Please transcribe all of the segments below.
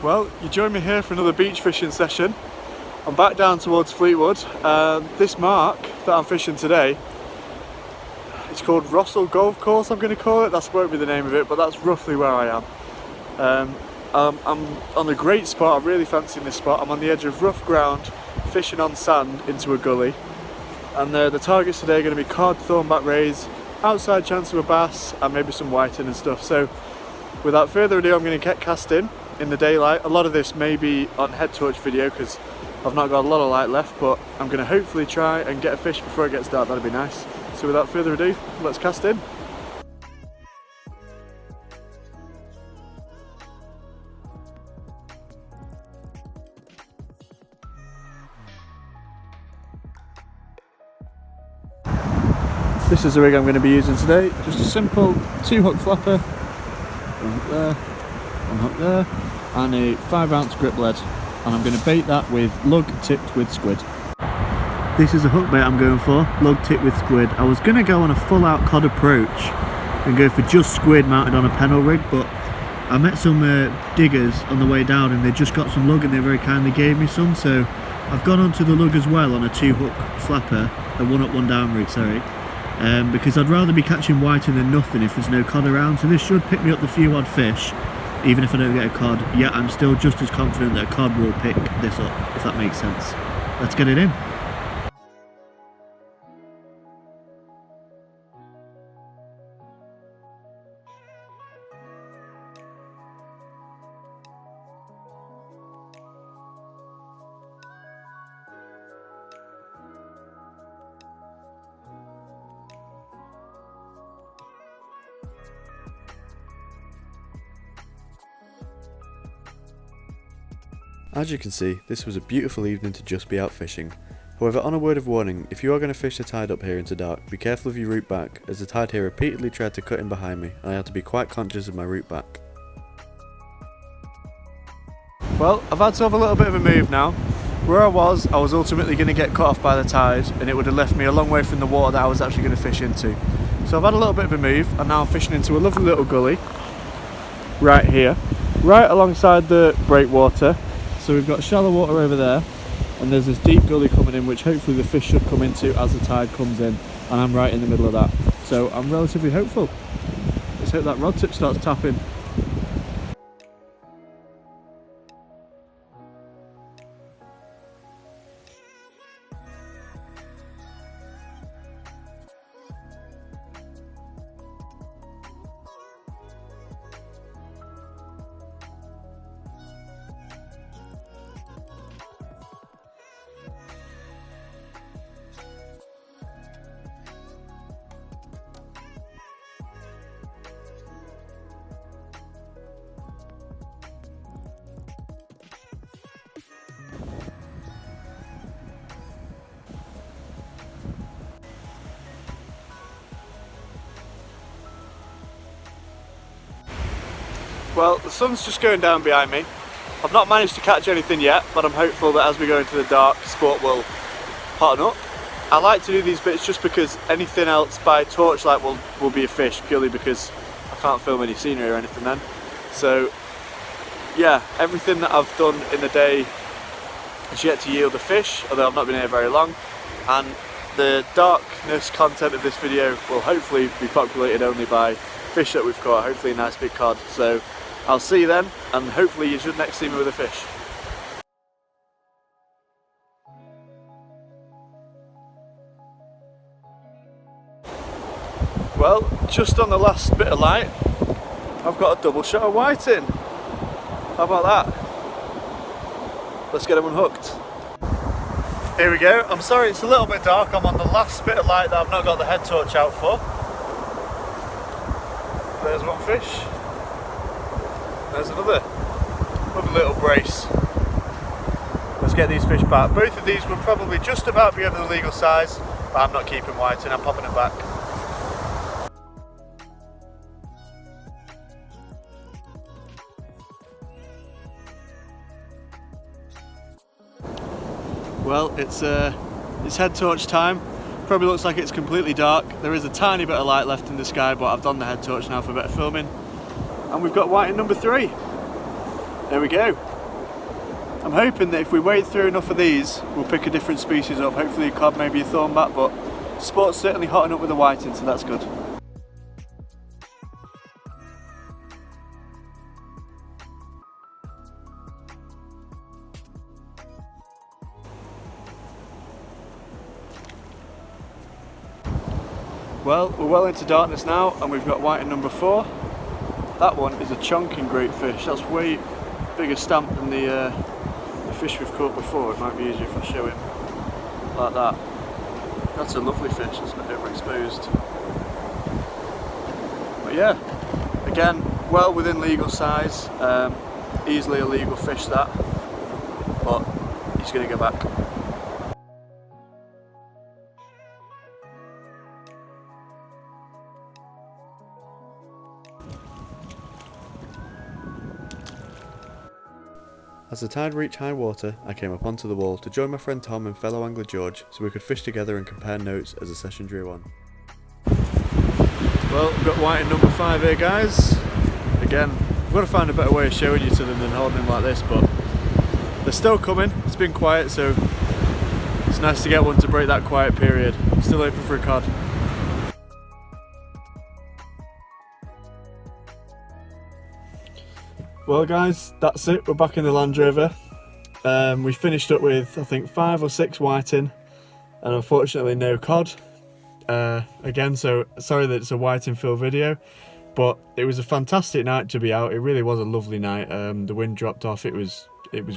Well, you join me here for another beach fishing session. I'm back down towards Fleetwood. This mark that I'm fishing today, it's called Rossall Golf Course, I'm going to call it. That won't be the name of it, but that's roughly where I am. I'm on a great spot. I'm really fancying this spot. I'm on the edge of rough ground, fishing on sand into a gully. And the targets today are going to be cod, thornback rays, outside chance of a bass, and maybe some whiting and stuff. So without further ado, I'm going to get casting in the daylight. A lot of this may be on head torch video because I've not got a lot of light left, but I'm going to hopefully try and get a fish before it gets dark. That'd be nice. So without further ado, let's cast in. This is the rig I'm going to be using today. Just a simple 2-hook flapper, one hook there, one hook there, and a 5-ounce grip lead. And I'm going to bait that with lug tipped with squid. This is a hook bait I'm going for, lug tipped with squid. I was going to go on a full out cod approach and go for just squid mounted on a pennel rig, but I met some diggers on the way down and they just got some lug and they very kindly gave me some, so I've gone onto the lug as well on a 2-hook flapper, a 1-up 1-down rig, sorry. Because I'd rather be catching whiting than nothing if there's no cod around, so this should pick me up the few odd fish even if I don't get a cod. Yet I'm still just as confident that a cod will pick this up, if that makes sense. Let's get it in. As you can see, this was a beautiful evening to just be out fishing. However, on a word of warning, if you are going to fish the tide up here into dark, be careful of your route back, as the tide here repeatedly tried to cut in behind me and I had to be quite conscious of my route back. Well, I've had to have a little bit of a move now. Where I was ultimately going to get cut off by the tide and it would have left me a long way from the water that I was actually going to fish into. So I've had a little bit of a move and now I'm fishing into a lovely little gully right here, right alongside the breakwater. So we've got shallow water over there and there's this deep gully coming in which hopefully the fish should come into as the tide comes in, and I'm right in the middle of that. So I'm relatively hopeful. Let's hope that rod tip starts tapping. Well, the sun's just going down behind me. I've not managed to catch anything yet, but I'm hopeful that as we go into the dark, sport will hotten up. I like to do these bits just because anything else by torchlight will be a fish, purely because I can't film any scenery or anything then. So yeah, everything that I've done in the day has yet to yield a fish, although I've not been here very long. And the darkness content of this video will hopefully be populated only by fish that we've caught, hopefully a nice big cod. So I'll see you then, and hopefully you should next see me with a fish. Well, just on the last bit of light, I've got a double shot of whiting. How about that? Let's get him unhooked. Here we go. I'm sorry it's a little bit dark. I'm on the last bit of light that I've not got the head torch out for. There's one fish. There's another little brace. Let's get these fish back. Both of these will probably just about be over the legal size, but I'm not keeping whiting, I'm popping it back. Well, it's head torch time. Probably looks like it's completely dark. There is a tiny bit of light left in the sky, but I've done the head torch now for better filming. And we've got whiting number 3. There we go. I'm hoping that if we wade through enough of these, we'll pick a different species up. Hopefully a cod, maybe a thornback, but sport's certainly hotting up with the whiting, so that's good. Well, we're well into darkness now, and we've got whiting number 4. That one is a chonking great fish. That's way bigger stamp than the fish we've caught before. It might be easier if I show him like that. That's a lovely fish, it's not overexposed. But yeah, again, well within legal size, easily a legal fish that, but he's going to go back. As the tide reached high water, I came up onto the wall to join my friend Tom and fellow angler George so we could fish together and compare notes as the session drew on. Well, we've got whiting number 5 here, guys. Again, we've got to find a better way of showing you to them than holding them like this, but they're still coming. It's been quiet, so it's nice to get one to break that quiet period. Still open for a cod. Well guys, that's it, we're back in the Land Rover. We finished up with, I think, 5 or 6 whiting, and unfortunately no cod. Again, so sorry that it's a whiting fill video, but it was a fantastic night to be out. It really was a lovely night. The wind dropped off, it was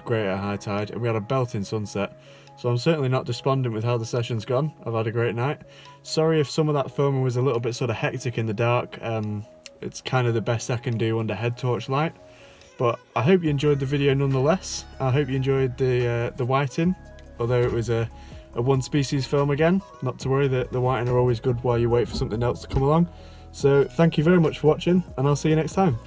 great at high tide, and we had a belting sunset. So I'm certainly not despondent with how the session's gone. I've had a great night. Sorry if some of that filming was a little bit sort of hectic in the dark. It's kind of the best I can do under head torch light. But I hope you enjoyed the video nonetheless. I hope you enjoyed the whiting, although it was a one species film again. Not to worry, the whiting are always good while you wait for something else to come along. So thank you very much for watching, and I'll see you next time.